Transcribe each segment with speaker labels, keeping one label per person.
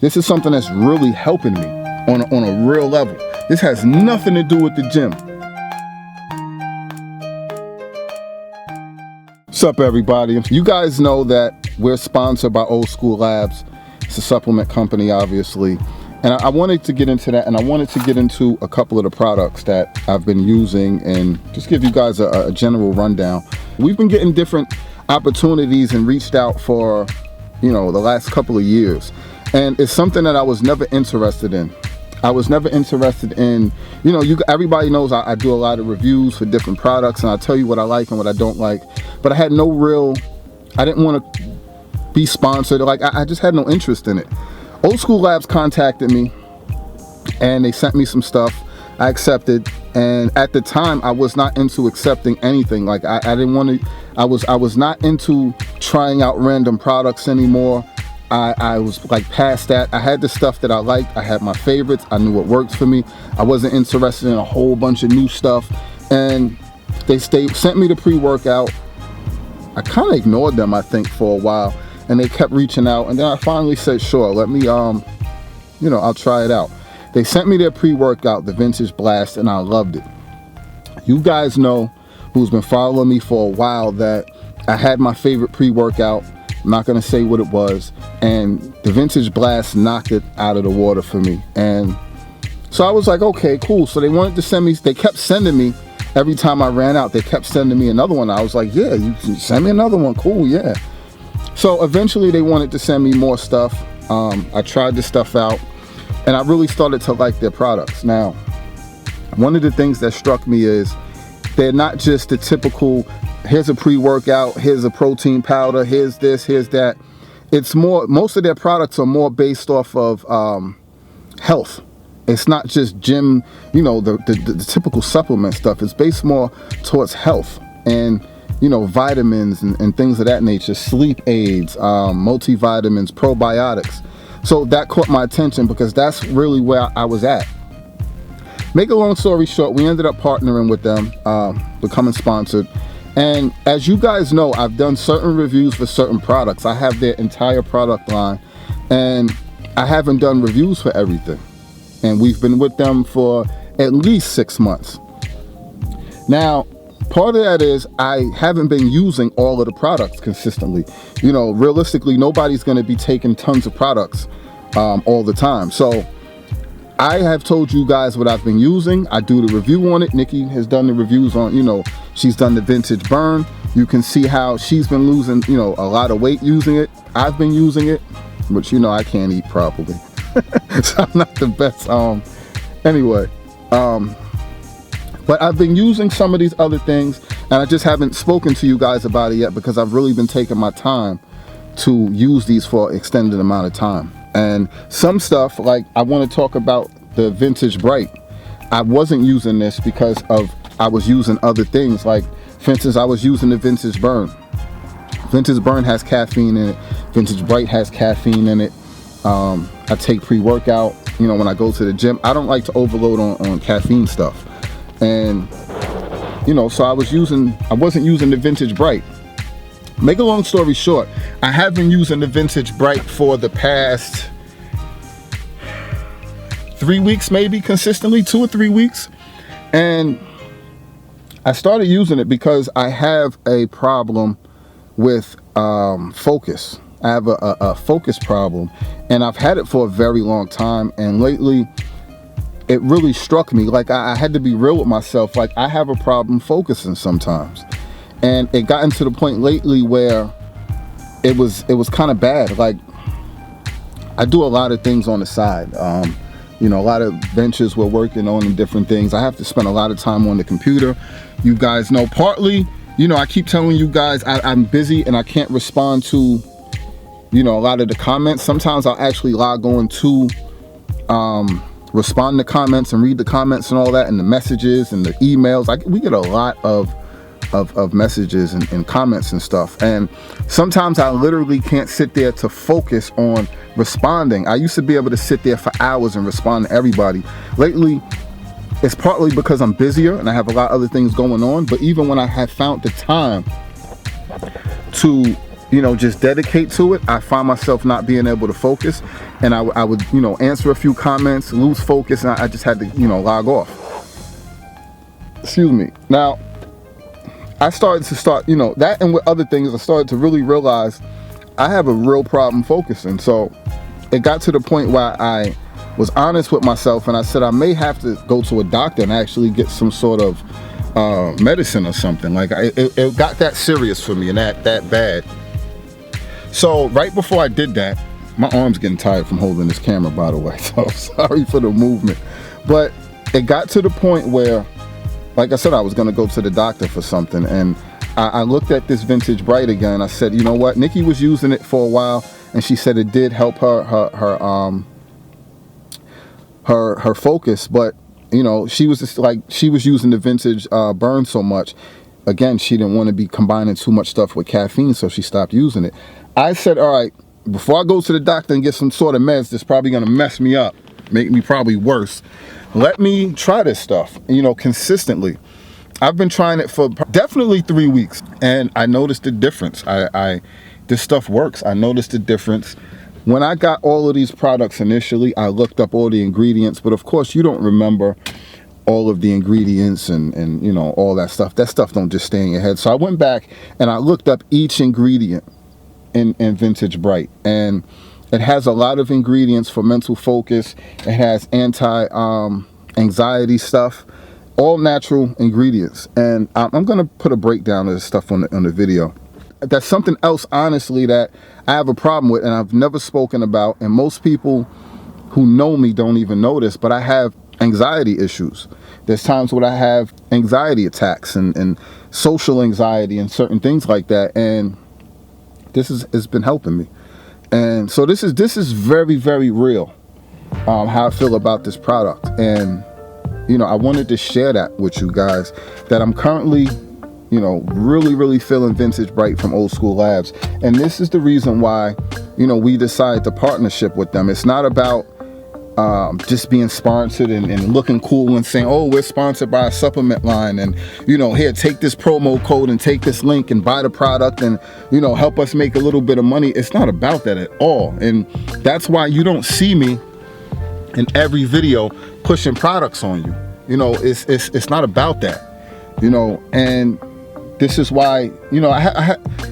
Speaker 1: This is something that's really helping me on a real level. This has nothing to do with the gym. What's up, everybody? You guys know that we're sponsored by Old School Labs. It's a supplement company, obviously. And I wanted to get into that, and I wanted to get into a couple of the products that I've been using and just give you guys a general rundown. We've been getting different opportunities and reached out for, the last couple of years. And it's something that I was never interested in. I was never interested in, everybody knows I do a lot of reviews for different products, and I tell you what I like and what I don't like. But I had I didn't want to be sponsored. I just had no interest in it. Old School Labs contacted me and they sent me some stuff. I accepted, and at the time I was not into accepting anything. I didn't want to, I was not into trying out random products anymore. I was past that. I had the stuff that I liked. I had my favorites. I knew what worked for me. I wasn't interested in a whole bunch of new stuff. And they sent me the pre-workout. I kind of ignored them, I think, for a while. And they kept reaching out, and then I finally said, sure, let me, I'll try it out. They sent me their pre-workout, the Vintage Blast, and I loved it. You guys know, who's been following me for a while, that I had my favorite pre-workout. I'm not gonna say what it was, and the Vintage Blast knocked it out of the water for me. And so I was like, okay, cool. So they wanted to send me, they kept sending me, every time I ran out, they kept sending me another one. I was like, yeah, you can send me another one, cool, yeah. So eventually they wanted to send me more stuff. I tried this stuff out, and I really started to like their products. Now, one of the things that struck me is they're not just the typical, here's a pre-workout, here's a protein powder, here's this, here's that. It's more, most of their products are more based off of health. It's not just gym, the typical supplement stuff. It's based more towards health and vitamins and things of that nature, sleep aids, multivitamins, probiotics. So that caught my attention because that's really where I was at. Make a long story short, we ended up partnering with them, becoming sponsored. And as you guys know, I've done certain reviews for certain products. I have their entire product line, and I haven't done reviews for everything. And we've been with them for at least 6 months. Now, part of that is I haven't been using all of the products consistently. Realistically, nobody's going to be taking tons of products all the time. So I have told you guys what I've been using. I do the review on it. Nikki has done the reviews on, she's done the Vintage Burn. You can see how she's been losing, a lot of weight using it. I've been using it, but I can't eat properly. So I'm not the best. Anyway. But I've been using some of these other things, and I just haven't spoken to you guys about it yet because I've really been taking my time to use these for an extended amount of time. And some stuff, I want to talk about the Vintage Bright. I wasn't using this because I was using other things. For instance, I was using the Vintage Burn. Vintage Burn has caffeine in it. Vintage Bright has caffeine in it. I take pre-workout, when I go to the gym. I don't like to overload on caffeine stuff. And so I wasn't using the Vintage Bright. Make a long story short, I have been using the Vintage Bright for the past 3 weeks, maybe consistently, 2 or 3 weeks. And I started using it because I have a problem with focus. I have a focus problem, and I've had it for a very long time. And lately, it really struck me. I had to be real with myself. I have a problem focusing sometimes, and it gotten to the point lately where it was kind of bad. I do a lot of things on the side. A lot of ventures we're working on and different things. I have to spend a lot of time on the computer. You guys know, partly, I keep telling you guys I'm busy and I can't respond to, a lot of the comments. Sometimes I'll actually log on to respond to comments and read the comments and all that, and the messages and the emails. We get a lot of messages and comments and stuff, and sometimes I literally can't sit there to focus on responding. I used to be able to sit there for hours and respond to everybody. Lately, it's partly because I'm busier and I have a lot of other things going on, but even when I have found the time to you know, just dedicate to it, I find myself not being able to focus, and I would, you know, answer a few comments, lose focus, and I just had to, you know, log off. Excuse me. Now, I started to you know, that and with other things, I started to really realize I have a real problem focusing. So it got to the point where I was honest with myself, and I said I may have to go to a doctor and actually get some sort of medicine or something. Like it got that serious for me and that bad. So right before I did that, my arm's getting tired from holding this camera, by the way, so sorry for the movement. But it got to the point where, like I said, I was gonna go to the doctor for something, and I looked at this Vintage Bright again. I said, you know what, Nikki was using it for a while, and she said it did help her focus, but you know, she was just like, she was using the Vintage Burn so much. Again, she didn't want to be combining too much stuff with caffeine, so she stopped using it. I said, all right, before I go to the doctor and get some sort of meds that's probably gonna mess me up, make me probably worse, let me try this stuff, you know, consistently. I've been trying it for definitely 3 weeks, and I noticed the difference. This stuff works. I noticed the difference. When I got all of these products initially, I looked up all the ingredients, but of course you don't remember all of the ingredients and you know, all that stuff. That stuff don't just stay in your head. So I went back and I looked up each ingredient in Vintage Bright, and it has a lot of ingredients for mental focus. It has anti-anxiety stuff, all natural ingredients. And I'm gonna put a breakdown of this stuff on the video. That's something else, honestly, that I have a problem with and I've never spoken about, and most people who know me don't even know this, but I have anxiety issues. There's times when I have anxiety attacks and social anxiety and certain things like that, and has been helping me. And so this is very, very real, how I feel about this product. And you know, I wanted to share that with you guys, that I'm currently, you know, really feeling Vintage Bright from Old School Labs. And this is the reason why, you know, we decided to partnership with them. It's not about just being sponsored and looking cool and saying, oh, we're sponsored by a supplement line, and you know, here, take this promo code and take this link and buy the product and, you know, help us make a little bit of money. It's not about that at all. And that's why you don't see me in every video pushing products on you. You know, it's not about that, you know. And this is why, you know,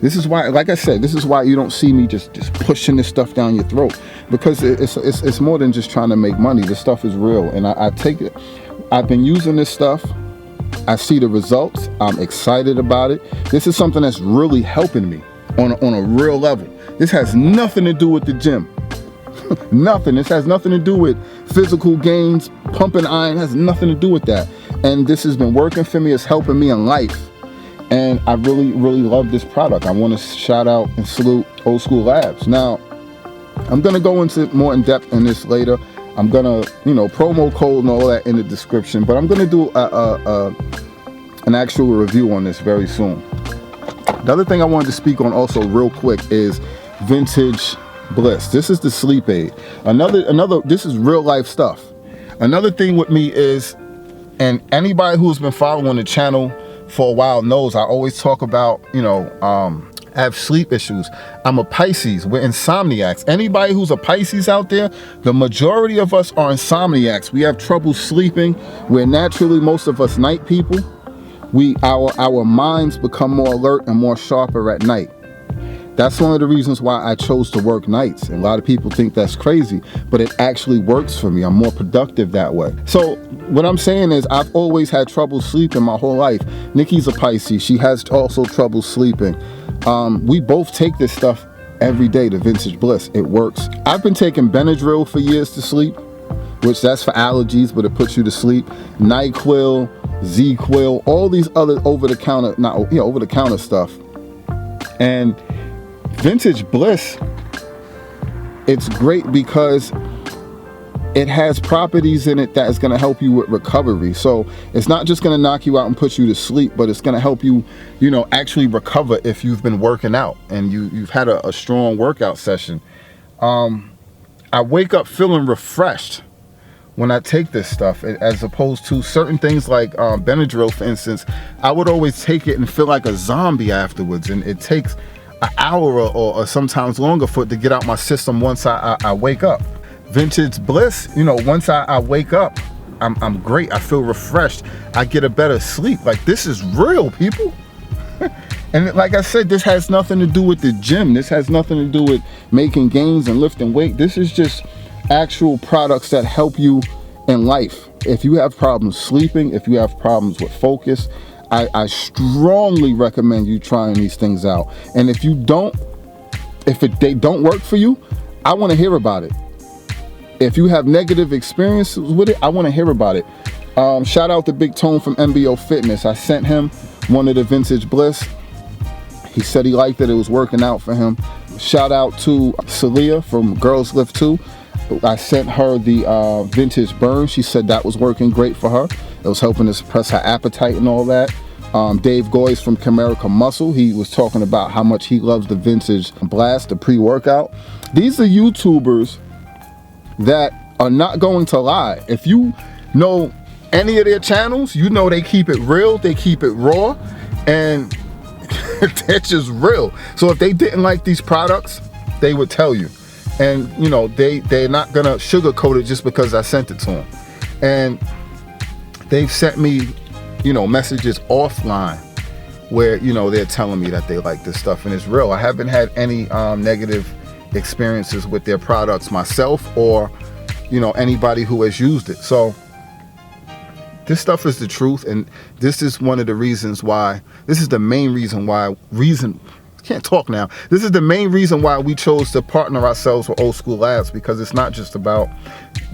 Speaker 1: this is why, like I said, this is why you don't see me just pushing this stuff down your throat, because it's more than just trying to make money. This stuff is real, and I take it. I've been using this stuff. I see the results. I'm excited about it. This is something that's really helping me on a real level. This has nothing to do with the gym. Nothing. This has nothing to do with physical gains, pumping iron. It has nothing to do with that. And this has been working for me. It's helping me in life. And I really love this product. I want to shout out and salute Old School Labs. Now, I'm going to go into more in depth in this later. I'm going to, you know, promo code and all that in the description. But I'm going to do an actual review on this very soon. The other thing I wanted to speak on also real quick is Vintage Bliss. This is the sleep aid. Another. This is real life stuff. Another thing with me is, and anybody who's been following the channel for a while knows, I always talk about, you know, I have sleep issues. I'm a Pisces. We're insomniacs. Anybody who's a Pisces out there, the majority of us are insomniacs. We have trouble sleeping. We're naturally, most of us, night people. Our minds become more alert and more sharper at night. That's one of the reasons why I chose to work nights. And a lot of people think that's crazy, but it actually works for me. I'm more productive that way. So what I'm saying is, I've always had trouble sleeping my whole life. Nikki's a Pisces. She has also trouble sleeping. We both take this stuff every day, the Vintage Bliss. It works. I've been taking Benadryl for years to sleep, which that's for allergies, but it puts you to sleep. NyQuil, ZQuil, all these other over-the-counter stuff. And Vintage Bliss, it's great because it has properties in it that is going to help you with recovery. So it's not just going to knock you out and put you to sleep, but it's going to help you, you know, actually recover if you've been working out and you've had a strong workout session. I wake up feeling refreshed when I take this stuff, as opposed to certain things like Benadryl, for instance. I would always take it and feel like a zombie afterwards, and it takes an hour or sometimes longer for it to get out my system once I wake up. Vintage Bliss, you know, once I wake up, I'm great. I feel refreshed. I get a better sleep. Like, this is real, people. And like I said, this has nothing to do with the gym. This has nothing to do with making gains and lifting weight. This is just actual products that help you in life. If you have problems sleeping, if you have problems with focus, I strongly recommend you trying these things out. And if you don't, they don't work for you, I want to hear about it. If you have negative experiences with it, I want to hear about it. Shout out to Big Tone from MBO Fitness. I sent him one of the Vintage Bliss. He said he liked it. It was working out for him. Shout out to Celia from Girls Lift 2. I sent her the Vintage Burn. She said that was working great for her. It was helping to suppress her appetite and all that. Dave Goyes from Comerica Muscle, he was talking about how much he loves the Vintage Blast, the pre-workout. These are YouTubers that are not going to lie. If you know any of their channels, you know they keep it real, they keep it raw, and they're just real. So if they didn't like these products, they would tell you. And you know, they're not gonna sugarcoat it just because I sent it to them. And they've sent me, you know, messages offline where, you know, they're telling me that they like this stuff and it's real. I haven't had any negative experiences with their products myself, or, you know, anybody who has used it. So this stuff is the truth, and this is one of the reasons why, this is the main reason why, can't talk now. This is the main reason why we chose to partner ourselves with Old School Labs, because it's not just about,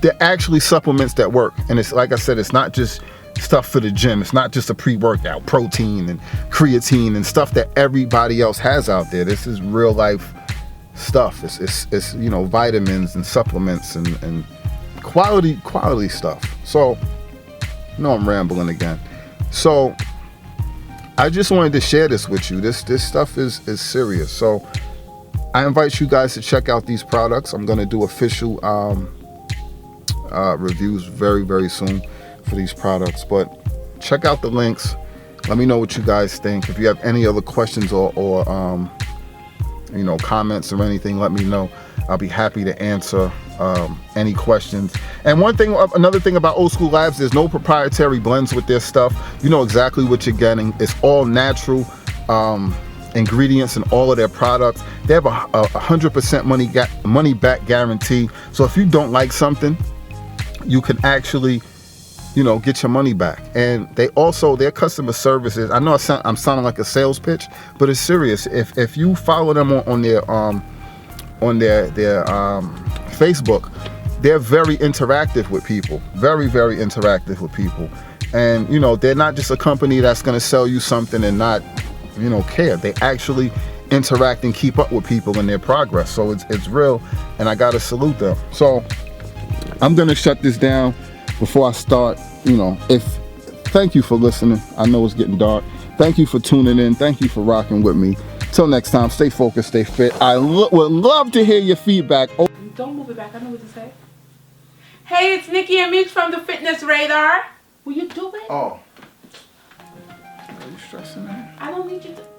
Speaker 1: they're actually supplements that work. And it's like I said, it's not just stuff for the gym. It's not just a pre-workout, protein and creatine and stuff that everybody else has out there. This is real life stuff. It's you know, vitamins and supplements and quality stuff. So, no, I'm rambling again. So I just wanted to share this with you. This stuff is serious. So I invite you guys to check out these products. I'm going to do official reviews very, very soon for these products. But check out the links. Let me know what you guys think. If you have any other questions or you know, comments or anything, let me know. I'll be happy to answer any questions. And another thing about Old School Labs, there's no proprietary blends with their stuff. You know exactly what you're getting. It's all natural ingredients in all of their products. They have a 100% money back guarantee. So if you don't like something, you can actually, you know, get your money back. And they also, their customer services, I know I'm sounding like a sales pitch, but it's serious. If you follow them on their Facebook, they're very interactive with people, very, very interactive with people. And you know, they're not just a company that's going to sell you something and not, you know, care. They actually interact and keep up with people in their progress. So it's real, and I gotta salute them. So I'm gonna shut this down before I start. You know, thank you for listening. I know it's getting dark. Thank you for tuning in. Thank you for rocking with me. Till next time, stay focused, stay fit. I would love to hear your feedback.
Speaker 2: Don't move it back. I know what to say. Hey, it's Nikki and Meeks from the Fitness Radar. Will you do it?
Speaker 1: Oh. Are you stressing, man?
Speaker 2: I don't need you to.